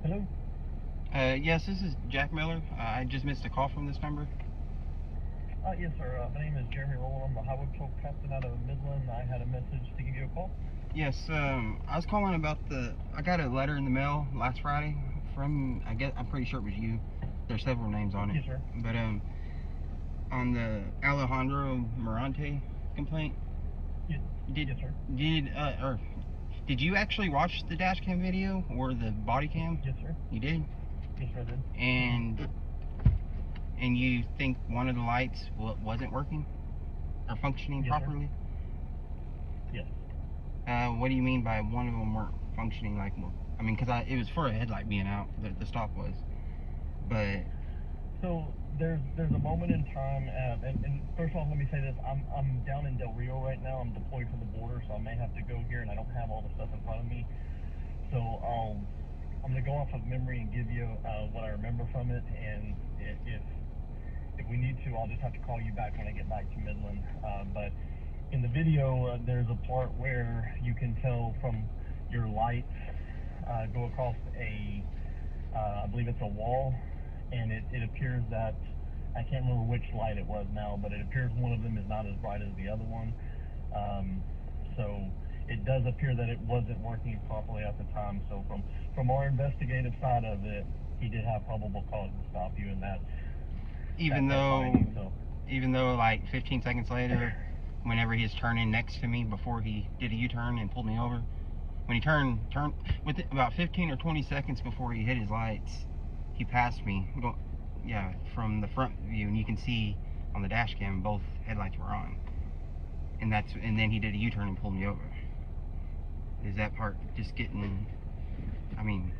Hello? Yes, this is Jack Miller. I just missed a call from this number. Yes, sir. My name is Jeremy Rowland. I'm the highway patrol captain out of Midland. I had a message to give you a call. Yes, I was calling about I got a letter in the mail last Friday from, I'm pretty sure it was you. There's several names on it. Yes, sir. But, on the Alejandro Morante complaint. Yes, sir. Did you actually watch the dash cam video or the body cam? Yes, sir. You did? Yes, sir, I did. And you think one of the lights wasn't working or functioning properly? Yes. What do you mean by one of them weren't functioning? Like, I mean, because it was for a headlight being out, the stop was. But so there's a moment in time, and first of all, let me say this: I'm down in Del Rio right now. I'm deployed to the border, so I may have to go here, and I don't have all the stuff in front of me. So I'm gonna go off of memory and give you what I remember from it, and if we need to, I'll just have to call you back when I get back to Midland. But in the video, there's a part where you can tell from your lights go across I believe it's a wall, and it appears that, I can't remember which light it was now, but it appears one of them is not as bright as the other one. So it does appear that it wasn't working properly at the time. So from our investigative side of it, he did have probable cause to stop you, and that's even though like 15 seconds later, whenever he was turning next to me before he did a U-turn and pulled me over, when he turned with about 15 or 20 seconds before he hit his lights, he passed me. From the front view, and you can see on the dash cam both headlights were on, and then he did a U-turn and pulled me over. Is that part just getting? I mean.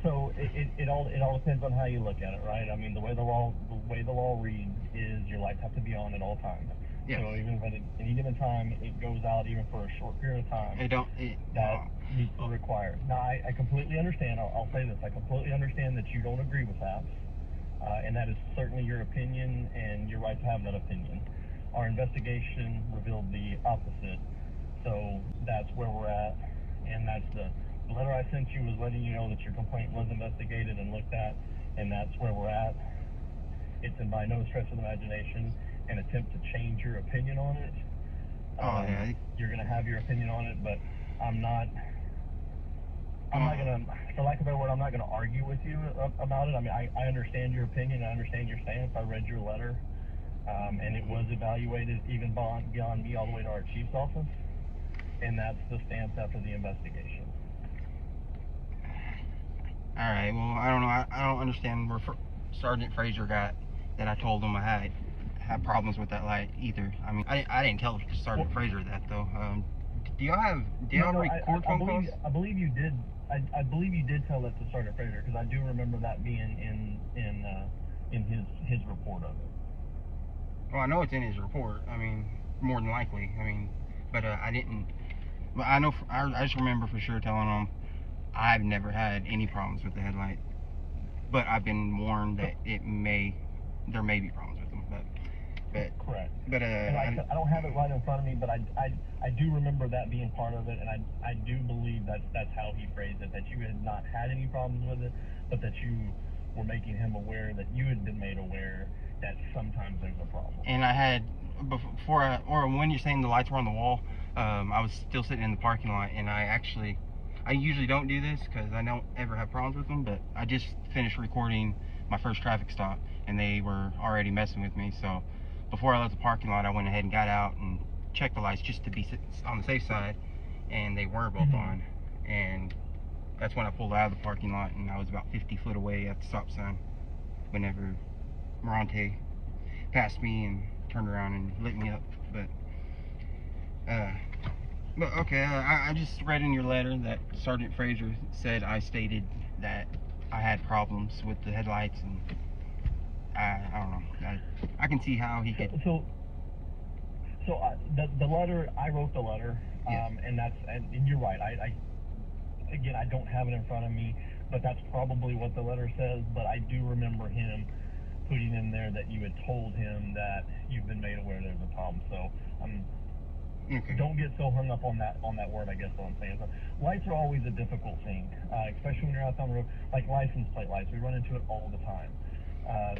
So it all depends on how you look at it, right? I mean, the way the law reads is your lights have to be on at all times. Yes. So even when at any given time it goes out, even for a short period of time, that needs to be required. Now, I completely understand. I'll say this: I completely understand that you don't agree with that, and that is certainly your opinion, and you're right to have that opinion. Our investigation revealed the opposite, so that's where we're at, and that's the letter I sent you was letting you know that your complaint was investigated and looked at, and that's where we're at. It's in by no stretch of the imagination an attempt to change your opinion on it. You're going to have your opinion on it, but I'm not going to, for lack of a better word, I'm not going to argue with you about it. I mean, I understand your opinion, I understand your stance. I read your letter, and it was evaluated even beyond me all the way to our chief's office, and that's the stance after the investigation. All right, well, I don't know. I don't understand where Sgt Fraiser got that I told him I had problems with that light either. I mean, I didn't tell Sgt Fraiser that though. Do y'all record phone calls? I believe you did. I believe you did tell that to Sgt Fraiser, because I do remember that being in his report of it. Well, I know it's in his report. I mean, more than likely. I mean, but I didn't. But I know. I just remember for sure telling him I've never had any problems with the headlight, but I've been warned that there may be problems with them. But correct. But and I don't have it right in front of me, but I do remember that being part of it, and I do believe that's how he phrased it, that you had not had any problems with it, but that you were making him aware that you had been made aware that sometimes there's a problem. And I had when you're saying the lights were on the wall, I was still sitting in the parking lot, and I usually don't do this because I don't ever have problems with them, but I just finished recording my first traffic stop, and they were already messing with me. So before I left the parking lot, I went ahead and got out and checked the lights just to be on the safe side, and they were both on. And that's when I pulled out of the parking lot, and I was about 50 foot away at the stop sign whenever Morante passed me and turned around and lit me up. But okay, I just read in your letter that Sgt Fraiser said I stated that I had problems with the headlights, and I don't know. I can see how he could. So the letter, I wrote the letter, yes. And you're right. Again, I don't have it in front of me, but that's probably what the letter says. But I do remember him putting in there that you had told him that you've been made aware there's a problem. So Okay. Don't get so hung up on that word, I guess what I'm saying. So lights are always a difficult thing, especially when you're out on the road. Like license plate lights, we run into it all the time.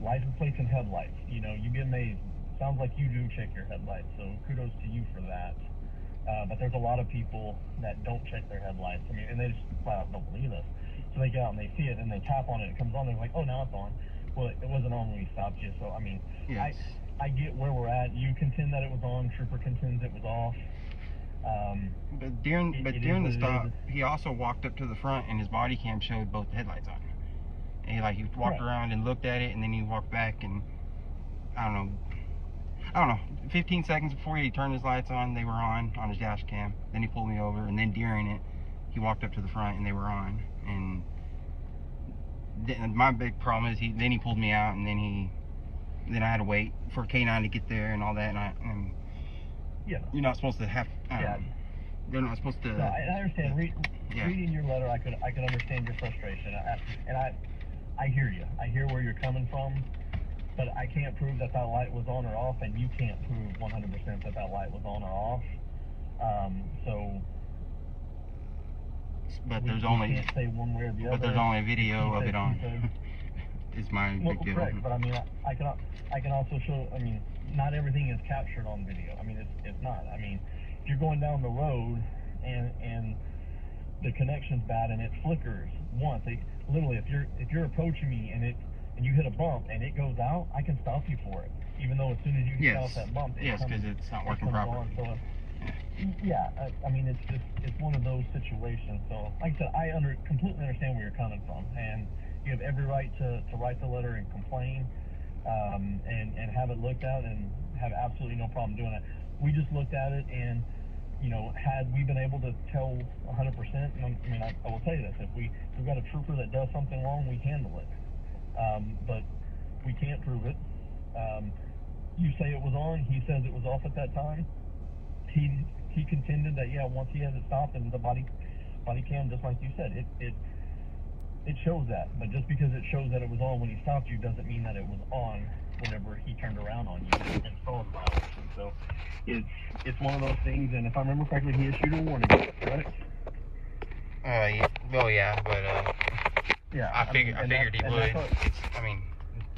License plates and headlights, you know, you get amazed. Sounds like you do check your headlights, so kudos to you for that. But there's a lot of people that don't check their headlights. I mean, and they just flat out don't believe us. So they get out and they see it and they tap on it, it comes on, they're like, oh, now it's on. Well, it wasn't on when we stopped you. So, I mean, yes. I get where we're at. You contend that it was on, Trooper contends it was off. But during the stop, he also walked up to the front and his body cam showed both the headlights on. And he walked around and looked at it, and then he walked back, and I don't know, 15 seconds before he turned his lights on, they were on his dash cam. Then he pulled me over, and then during it, he walked up to the front and they were on. And my big problem is then he pulled me out, and then I had to wait for K9 to get there and all that. And yeah, you're not supposed to have. They're not supposed to. No, I understand. Reading your letter, I could understand your frustration, and I hear you. I hear where you're coming from, but I can't prove that light was on or off, and you can't prove 100% that light was on or off. So. But we can't say one way or the other. But there's only a video of it on. Is my big deal. Correct, but I mean, I can also show. I mean, not everything is captured on video. I mean, it's not. I mean, if you're going down the road and the connection's bad and it flickers once, literally, if you're approaching me and you hit a bump and it goes out, I can stop you for it, even though as soon as you get off that bump, because it's not working properly. So, yeah, I mean, it's one of those situations. So, like I said, I completely understand where you're coming from, and you have every right to write the letter and complain, and have it looked at, and have absolutely no problem doing it. We just looked at it, and you know, had we been able to tell 100%, I mean, I will tell you this: if we've got a trooper that does something wrong, we handle it. But we can't prove it. You say it was on. He says it was off at that time. He contended that once he has it stopped and the body cam, just like you said, it shows that. But just because it shows that it was on when he stopped you doesn't mean that it was on whenever he turned around on you and saw the violation. So it's one of those things. And if I remember correctly, he issued a warning, right? Yeah, but yeah, I figured he would. I mean,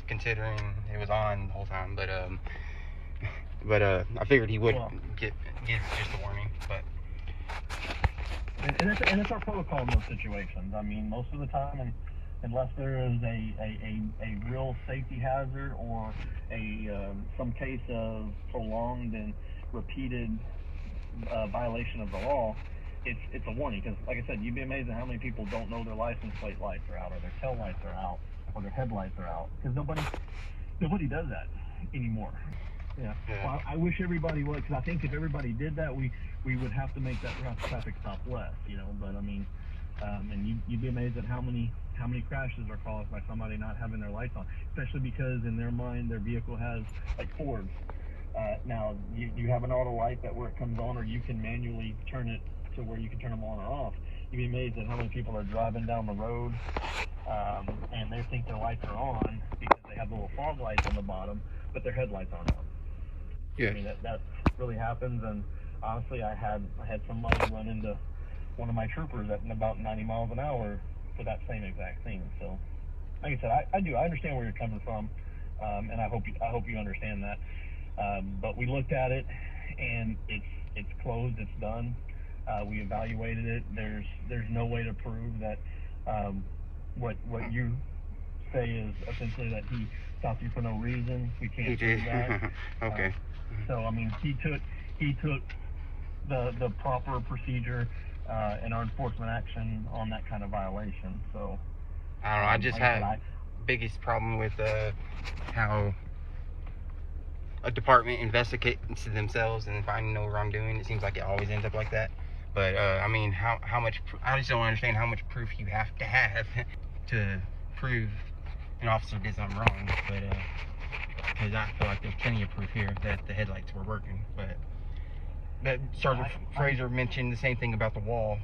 considering it was on the whole time, but I figured he would give just a warning, but. And it's our protocol in those situations. I mean, most of the time, unless there is a real safety hazard or some case of prolonged and repeated violation of the law, it's a warning. Because, like I said, you'd be amazed at how many people don't know their license plate lights are out, or their tail lights are out, or their headlights are out. Because nobody does that anymore. Yeah. Well, I wish everybody would, because I think if everybody did that, we would have to make that traffic stop less, you know. But I mean, and you'd be amazed at how many crashes are caused by somebody not having their lights on, especially because in their mind their vehicle has, like Fords. Now you have an auto light that where it comes on, or you can manually turn it to where you can turn them on or off. You'd be amazed at how many people are driving down the road and they think their lights are on because they have little fog lights on the bottom, but their headlights aren't on. Yeah. I mean, that really happens, and honestly, I had somebody run into one of my troopers at about 90 miles an hour for that same exact thing. So, like I said, I understand where you're coming from, and I hope you understand that. But we looked at it, and it's closed, it's done. We evaluated it. There's no way to prove that what you say is essentially that he stopped you for no reason. We can't prove that. Okay. So I mean, he took the proper procedure and our enforcement action on that kind of violation. So I don't know. I just had biggest problem with how a department investigates themselves and finding no wrongdoing. It seems like it always ends up like that. But I mean, how much? I just don't understand how much proof you have to prove an officer did something wrong. But because I feel like there's plenty of proof here that the headlights were working. But Sgt Fraiser mentioned the same thing about the wall,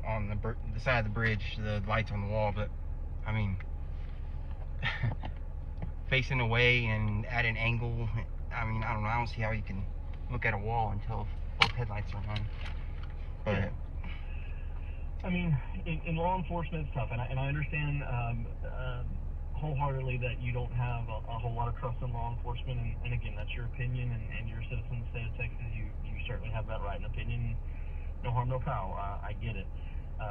on the side of the bridge, the lights on the wall. But I mean, facing away and at an angle. I mean, I don't know. I don't see how you can look at a wall and tell both headlights are on. But yeah. I mean, in law enforcement stuff, and I understand wholeheartedly that you don't have a whole lot of trust in law enforcement, and again, that's your opinion, and you're a citizen of the state of Texas. You certainly have that right and opinion. No harm, no foul. I get it.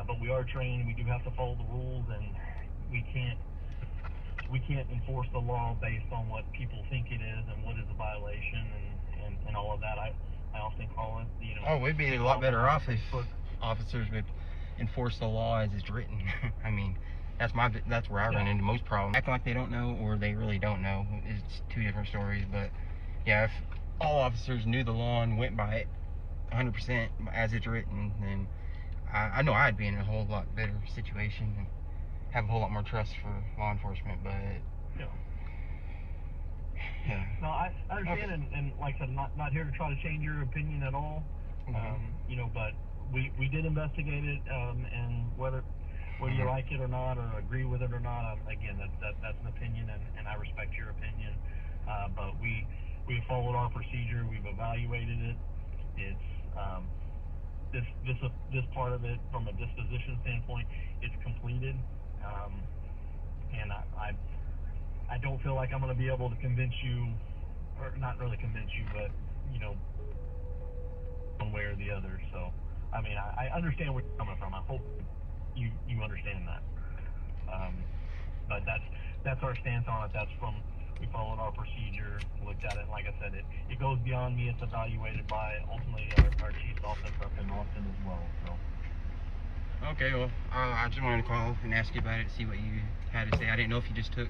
But we are trained. We do have to follow the rules, and we can't enforce the law based on what people think it is and what is a violation and all of that. I often call it, you know. Oh, we'd be a lot better off if officers would enforce the law as it's written. I mean, that's where I run into most problems. Acting like they don't know or they really don't know is two different stories. But yeah, if all officers knew the law and went by it 100% as it's written, then I know I'd be in a whole lot better situation and have a whole lot more trust for law enforcement. But yeah. No, I understand, okay. and like I said, not here to try to change your opinion at all. You know, but we did investigate it, and whether you like it or not, or agree with it or not, again, that's an opinion, and I respect your opinion. But we followed our procedure. We've evaluated it. It's this part of it from a disposition standpoint, it's completed, and I don't feel like I'm going to be able to convince you, or not really convince you, but you know, one way or the other. So I mean, I understand where you're coming from. I hope you understand that. But that's our stance on it. That's from, we followed our procedure, looked at it, and like I said, it goes beyond me. It's evaluated by ultimately our chief's office up in Austin as well. So. Okay, well, I just wanted to call and ask you about it, see what you had to say. I didn't know if you just took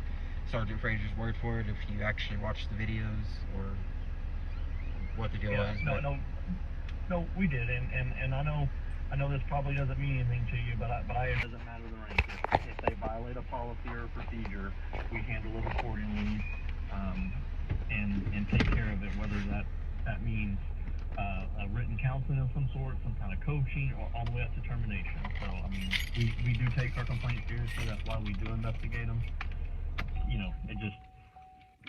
Sgt Fraiser's word for it, if you actually watched the videos, or what the deal was. No, we did, and I know this probably doesn't mean anything to you, but it doesn't matter the rank. If they violate a policy or a procedure, we handle it accordingly, and take care of it, whether that means a written counseling of some sort, some kind of coaching, or all the way up to termination. So, I mean, we do take our complaints seriously. That's why we do investigate them. You know, it just,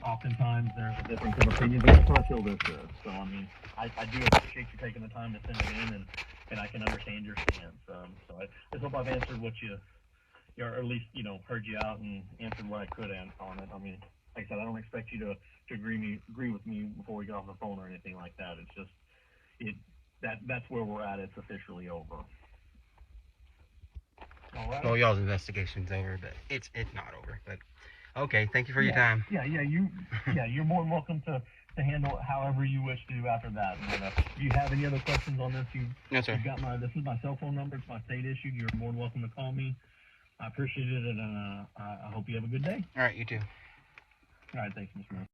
oftentimes there's a difference of opinion, but that's what I feel this is. So, I mean, I do appreciate you taking the time to send it in, and I can understand your stance. So I just hope I've answered what or at least, you know, heard you out and answered what I could on it. I mean, like I said, I don't expect you to agree with me before we get off the phone or anything like that. It's just, that's where we're at. It's officially over. All right. Well, y'all's investigation's over, but it's not over. But okay, thank you for your time. You're more than welcome to handle it however you wish to do after that. But if you have any other questions on this, no, sir. This is my cell phone number. It's my state issued. You're more than welcome to call me. I appreciate it, and I hope you have a good day. All right, you too. All right, thanks, Mr. Mayor.